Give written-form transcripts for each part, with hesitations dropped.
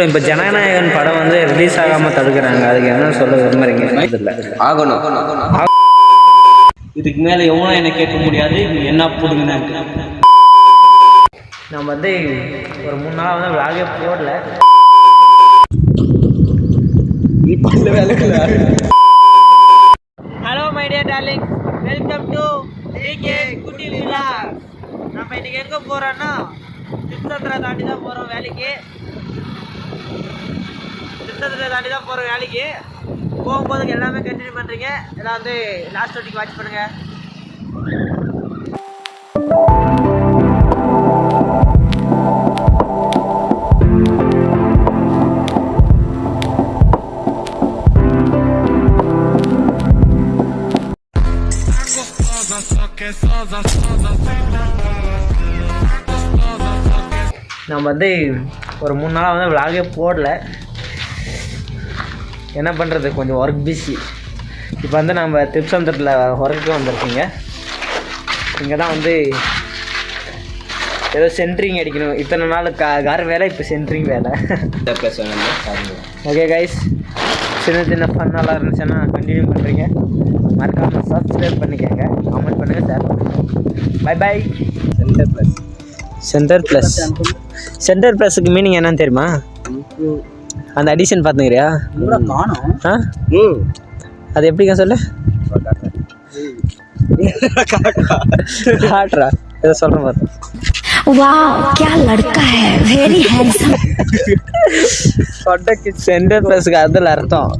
இப்போ ஜனநாயகன் படம் வந்து ரிலீஸ் ஆகாமல் தடுக்கிறாங்க. அதுக்கு என்ன சொல்ல விரும்புறீங்க? இல்லை ஆகணும். இதுக்கு மேலே எவ்வளோ என்ன கேட்க முடியாது. என்ன போடுங்கன்னு நம்ம வந்து ஒரு 3 நாளாக வந்து விளாகே போடல. Hello my dear darling, welcome to DK Kutti Leela. நம்ம இன்னைக்கு எங்கே போகிறோன்னா திருச்சந்திரா தாண்டி தான் போகிறோம் வேலைக்கு. போகும்போது எல்லாமே கண்டினியூ பண்ணுறீங்க. எல்லாம் வந்து லாஸ்ட் வரைக்கும் வாட்ச் பண்ணுங்கள். நம்ம வந்து ஒரு 3 நாளாக வந்து விளாகே போடல. என்ன பண்ணுறது, கொஞ்சம் ஒர்க் பிஸி. இப்போ வந்து நம்ம திருச்செந்தூரில் ஒர்க்கு வந்திருக்கீங்க. இங்கே தான் வந்து ஏதோ சென்ட்ரிங் அடிக்கணும். இத்தனை நாள் கார் வேலை, இப்போ சென்ட்ரிங் வேலை. ஓகே கைஸ், சின்ன சின்ன ஃபன்னெல்லாம் இருந்துச்சுன்னா கண்டினியூ பண்ணுறீங்க. மறக்காமல் சப்ஸ்கிரைப் பண்ணிக்கோங்க, கமெண்ட் பண்ணுங்கள், ஷேர் பண்ணுங்கள். Bye bye. சென்டர் ப்ளஸுக்கு மீனிங் என்னன்னு தெரியுமா? அந்த அடிஷன் பார்த்துக்கிறியா? அது எப்படிங்க சொல்லு. காட்டுறா ஏதோ சொல்கிறேன் பார்த்து. वाह क्या लड़का है, वेरी हैंडसम. சொட்டக்கு சென்டர் ப்ளஸுக்கு அதில் அர்த்தம்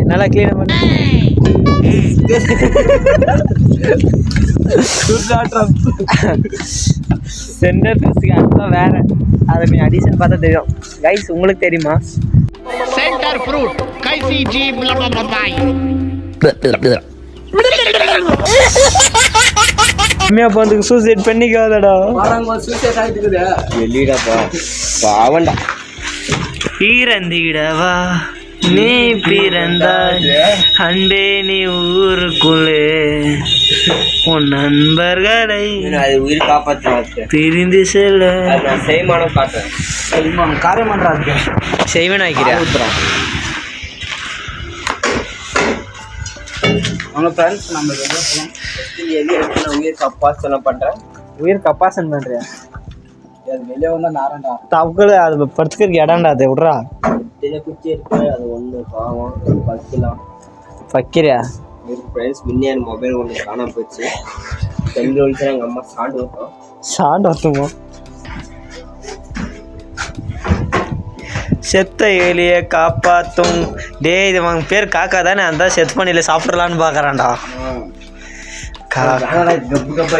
நல்லா கிளீனாக பண்ணு. சென்டர் ப்ளஸுக்கு அர்த்தம் வேற. அதை நீ அடிஷன் பார்த்தா தெரியும். கைஸ், உங்களுக்கு தெரியுமா? सेंटर फ्रूट कैसी जीभ உண்மையா போறதுக்கு சூசைட் பண்ணிக்காதடா. வெளியிடப்பா பாவண்டா. பிறந்திடவா நீ பிறந்தாய் அண்டே நீ ஊருக்குள்ளே உன் நண்பர்களை உயிர் காப்பாற்ற பிரிந்து செல்ல செய்மானம் காட்டுறேன். காரியமன்றாது செய்வன் வைக்கிறேன். அவங்க ஃப்ரெண்ட்ஸ் நம்ம உயிர் கப்பாசனை பண்ணுறேன். உயிர் கப்பாசன் பண்ணுறியா? அது வெளியே வந்தால் நாரண்டா தவக்கள் அது படுத்துக்கிறதுக்கு இடம்டா. அதை விட்றா. குச்சி இருக்கு, அது ஒன்று பாவம் பக்கலாம் வைக்கிறியா? ஃப்ரெண்ட்ஸ் முன்னே என் மொபைல் ஒன்று காணாம போச்சு. 2 வயசுல எங்கள் அம்மா சாண்டு வைப்போம். சாண்டு வரட்டுமோ? செத்த எலியை காப்பாற்றும். டே, இது அவங்க பேர் காக்கா தானே? அந்த செத்து பண்ணியில சாப்பிடலான்னு பார்க்குறான்டா. கப்பு கப்பா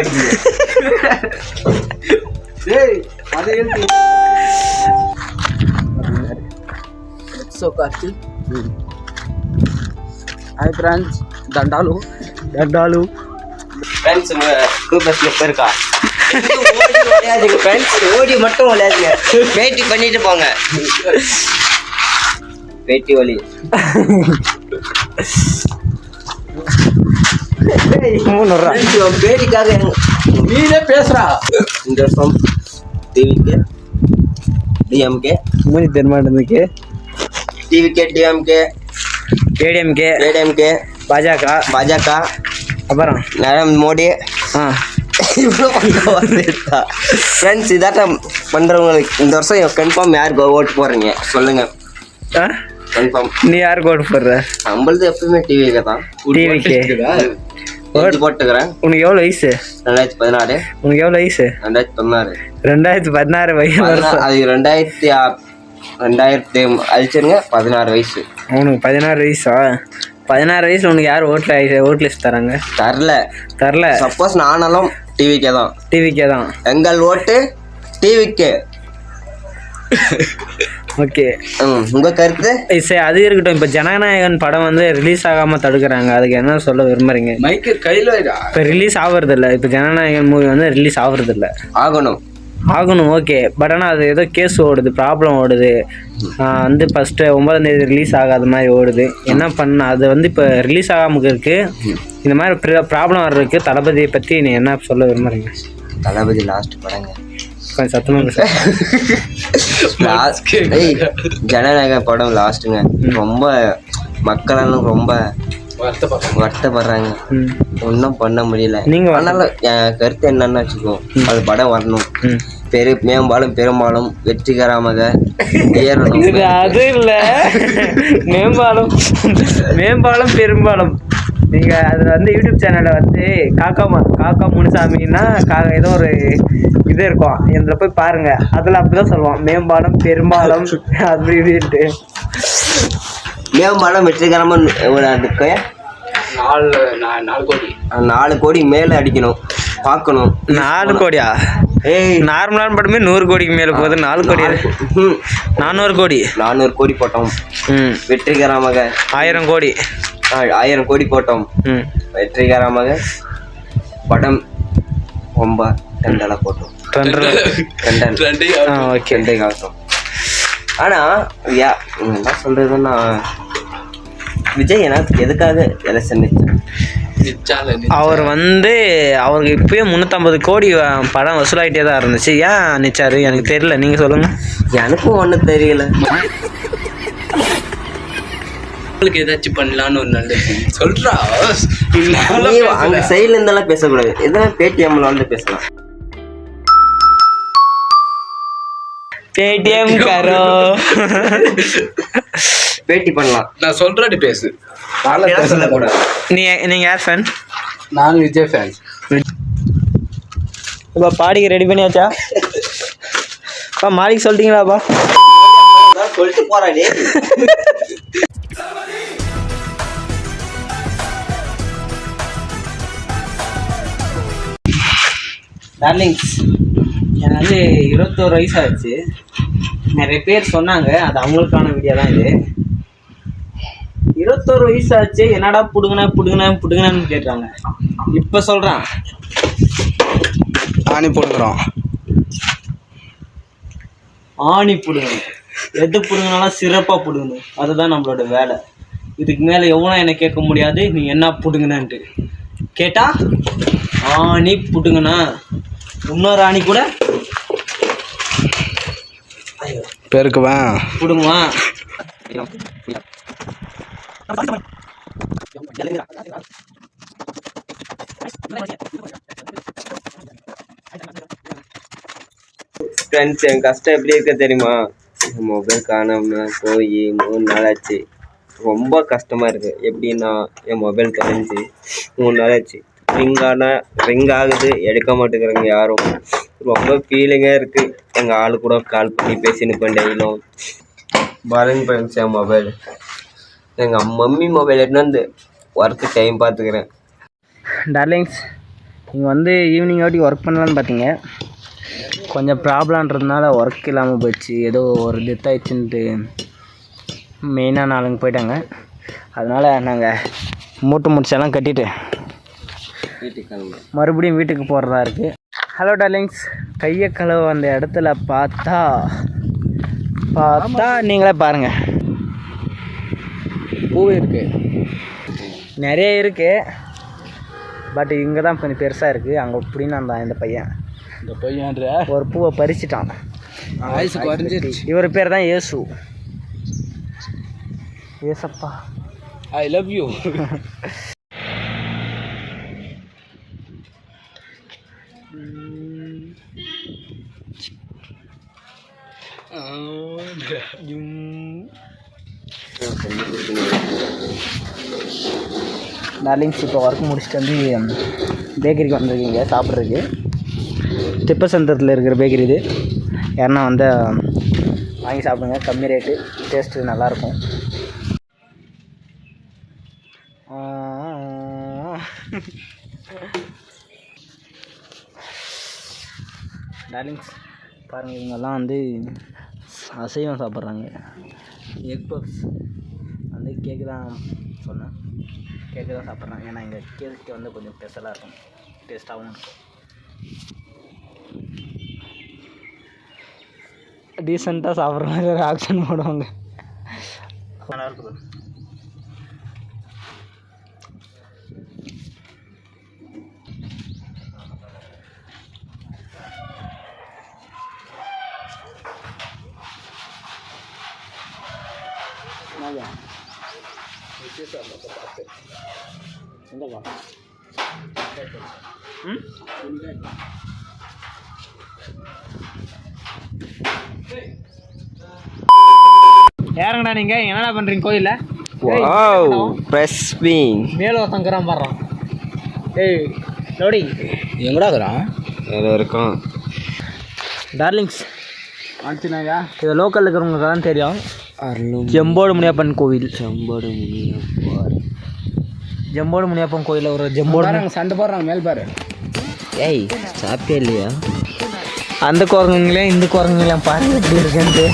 ஹாய் ஃப்ரெண்ட்ஸ், தண்டாலு ஃப்ரெண்ட்ஸ் பஸ்ல போயிருக்கா. விளையாடுங்க ஃப்ரெண்ட்ஸ், ஓடி மட்டும் விளையாடுங்க. பேட்டி பண்ணிட்டு போங்க. பேட்டி வலி பேட்டிக்காக நீனே பேசுறா. இந்த வருஷம் டிவிக்கு டிஎம்கே மூணு தெருமாட்டதுக்கு டிவிகே டிஎம்கே ஏடிஎம்கே பாஜக அப்புறம் நரேந்திர மோடி இவ்வளோ ஃப்ரெண்ட்ஸ். இதாட்டம் பண்ணுறவங்களுக்கு இந்த வருஷம் கன்ஃபார்ம் யாருக்கு ஓட்டு போடுறீங்க சொல்லுங்க. கன்ஃபார்ம் நீ யாருக்கு ஓட்டு போடுற? நம்மளது எப்பவுமே டிவிக்கு தான். டிவிக்கு போட்டுக்கிறேன். உனக்கு எவ்வளோ வயசு? 2016. உனக்கு எவ்வளோ வயசு? 2016. 2016 வயசு. அது 2000 அழிச்சிருங்க. 16 வயசு. உனக்கு 16 வயசா? 16 வயசுல உனக்கு யார் ஓட் லிஸ்ட் தராங்க? தரல. சப்போஸ் நானாலும் டிவிக்கே தான். எங்கள் ஓட்டு டிவிக்கே. ஓகே, உங்க கருத்து? சரி, அது இருக்கட்டும். இப்போ ஜனநாயகன் படம் வந்து ரிலீஸ் ஆகாமல் தடுக்கிறாங்க. அதுக்கு என்ன சொல்ல விரும்புறீங்க? மைக்கு கையில் இப்போ ரிலீஸ் ஆகுறது இல்லை. இப்போ ஜனநாயகன் மூவி வந்து ரிலீஸ் ஆகுறது இல்லை. ஆகணும். ஆகணும் ஓகே. பட் ஆனால் அது ஏதோ கேஸ் ஓடுது, ப்ராப்ளம் ஓடுது. வந்து ஃபஸ்ட்டு 9ஆம் தேதி ரிலீஸ் ஆகாத மாதிரி ஓடுது. என்ன பண்ண அது வந்து இப்போ ரிலீஸ் ஆகாமல் இருக்குது. இந்த மாதிரி ப்ராப்ளம் வர்றதுக்கு தளபதியை பற்றி நீ என்ன சொல்ல விரும்புகிறீங்க? தளபதி லாஸ்ட் படங்க, கொஞ்சம் சத்தமாக ஜனநாயக படம் லாஸ்ட்டுங்க. ரொம்ப மக்களெல்லாம் ரொம்ப வருத்தப்படுறாங்க, ஒன்றும் பண்ண முடியல. நீங்கள் அதனால என் கருத்து என்னன்னு வச்சுக்கோ, அது படம் வரணும், மேம்பாலும் பெரும்பாலும் வெற்றிகரமாக ஏறணும். அது இல்லை, மேம்பாலும் பெரும்பாலும் நீங்கள் அதில் வந்து யூடியூப் சேனலில் வந்து காக்கா முனுசாமின்னா ஏதோ ஒரு இது இருக்கும், இதில் போய் பாருங்கள். அதில் அப்படி தான் சொல்லுவான், மேம்பாலம் பெரும்பாலம் அப்படி இப்படின்ட்டு. மேம்பாலம் வெற்றிகரமாக அதுக்கு 4 கோடி மேலே அடிக்கணும், பார்க்கணும். 4 கோடியா? நார்மலான படமே 100 கோடிக்கு மேலே போகுது. 4 கோடி 400 கோடி 400 கோடி போட்டோம் வெற்றிகரமாக. 1000 கோடி 1000 கோடி போட்டோம் வெற்றிகரமாக. படம் ரொம்ப டெண்டலாக போட்டோம், ஓகே காட்டும். ஆனால் என்ன சொல்கிறதுன்னா, விஜய் எனக்கு எதுக்காக எலெக்ஷன் அவர் வந்து அவருக்கு இப்போயே 350 கோடி படம் வசூலாகிட்டே தான் இருந்துச்சு. ஏன் நிச்சாரு எனக்கு தெரியல, நீங்கள் சொல்லுங்கள். எனக்கும் ஒன்றும் தெரியல. உங்களுக்கு ஏதாச்சும் பண்ணலான்னு ஒரு நல்ல சொல்கிறா. அங்கே சைடில் இருந்தெல்லாம் பேசக்கூடாது, எதனா பேடிஎம்ல வந்து பேசலாம். பேடிஎம் கரோ பேட்டி பண்ணலாம். நான் சொல்றாடி பேசு, சொல்லக்கூடாது. நீங்கள் யார் ஃபேன்? நான் விஜய் ஃபேன். இப்போ பாடிக்கு ரெடி பண்ணியாச்சா? மாடிக்கு சொல்லிட்டீங்களாப்பா? சொல்லிட்டு போறாடி. டார்லிங்ஸ், எனக்கு வந்து 21 வயசு ஆச்சு. நிறைய பேர் சொன்னாங்க, அது அவங்களுக்கான வீடியோ தான் இது. 21 வயசு ஆச்சு, என்னடா புடுங்கன்னு கேட்குறாங்க. இப்போ சொல்கிறேன், ஆணி போடுறோம். ஆணி பிடுங்கணும், எது பிடுங்கினாலும் சிறப்பாக பிடுங்கணும், அதுதான் நம்மளோட வேலை. இதுக்கு மேலே எவனும் என்னை கேட்க முடியாது நீ என்ன பிடுங்கணுன்ட்டு. கேட்டா ஆணி பிடுங்கண்ணா, இன்னொரு ஆணி கூட பெருக்குவேன் பிடுங்குவான். ஃப்ரெண்ட்ஸ், என் கஷ்டம் எப்படி இருக்க தெரியுமா? மொபைல் காணோம்னா போய் 3 நாள் ஆச்சு. ரொம்ப கஷ்டமாக இருக்குது. எப்படின்னா, என் மொபைல் தொலைஞ்சி 3 நாள் ஆச்சு. ரிங் ஆகுது, எடுக்க மாட்டேங்கிறாங்க யாரும். ரொம்ப ஃபீலிங்காக இருக்குது. எங்கள் ஆள் கூட கால் பண்ணி பேசின்னு டெய்லும் பாருங்க ஃப்ரெண்ட்ஸ். என் மொபைல் எங்கள் மம்மி மொபைல் எடுத்து ஒர்க்கு டைம் பார்த்துக்கிறேன். டார்லிங்ஸ், நீங்கள் வந்து ஈவினிங் வாட்டி ஒர்க் பண்ணலான்னு பார்த்தீங்க, கொஞ்சம் ப்ராப்ளம்ன்றதுனால ஒர்க் இல்லாமல் போயிடுச்சு. ஏதோ ஒரு டெத் ஆயிடுச்சுன்ட்டு மெயினான ஆளுங்க போயிட்டாங்க. அதனால் நாங்கள் முடிச்செல்லாம் கட்டிட்டு மறுபடியும் வீட்டுக்கு போகிறதா இருக்குது. ஹலோ டார்லிங்ஸ், கையை கழுவ அந்த இடத்துல பார்த்தா நீங்களே பாருங்கள், பூ இருக்குது, நிறைய இருக்குது. பட் இங்கே தான் கொஞ்சம் பெருசாக இருக்குது. அங்கே இப்படின்னு அந்த இந்த பையன் ஒரு பூவை பறிச்சிட்டான். இவர் பேர் தான் ஏசு. ஏசப்பா, ஐ லவ் யூ. டார்லிங்ஸ், இப்போ ஒர்க் முடிச்சுட்டு வந்து பேக்கரிக்கு வந்திருக்கீங்க சாப்பிட்றதுக்கு. திப்ப சந்திரத்தில் இருக்கிற பேக்கரி இது. யாருன்னா வந்து வாங்கி சாப்பிடுங்க, கம்மி ரேட்டு, டேஸ்ட்டு நல்லாயிருக்கும். டார்லிங்ஸ் பாருங்கள், இவங்கெல்லாம் வந்து அசைவம் சாப்பிட்றாங்க. எக் பப்ஸ் வந்து கேக்கு தான் சொன்னேன், கேக்கு தான் சாப்பிட்றாங்க. ஏன்னா எங்கள் கேக்கு வந்து கொஞ்சம் ஸ்பெஷலாக இருக்கும், டேஸ்ட்டாகவும் இருக்கும். டீசெண்டாக சாப்பிட்ற மாதிரி ஒரு ஆக்ஷன் போடுவாங்க. யாருங்கண்ணா நீங்கள் என்னடா பண்ணுறீங்க கோயிலில்? வாவ் பிரஸ்விங் மேல ஒருத்தங்கிறான் பாடுறான். ஏய் லோடி எங்கடா இருக்கிறான்? வேறு இருக்கும். டார்லிங்ஸ் ஆச்சுனாயா இது லோக்கலில் இருக்கிறவங்களுக்கு தான் தெரியும். ஜம்போடு முனியப்பன் கோவில். ஜம்போடு முனியப்பன் கோயிலில் ஒரு ஜம்போடு சண்டை போடுறாங்க மேல் பாரு. ஏய் சாப்பிட்டே இல்லையா? அந்த குரங்குங்களே இந்த குரங்குங்களையும் பாருங்க எப்படி இருக்குன்ட்டு.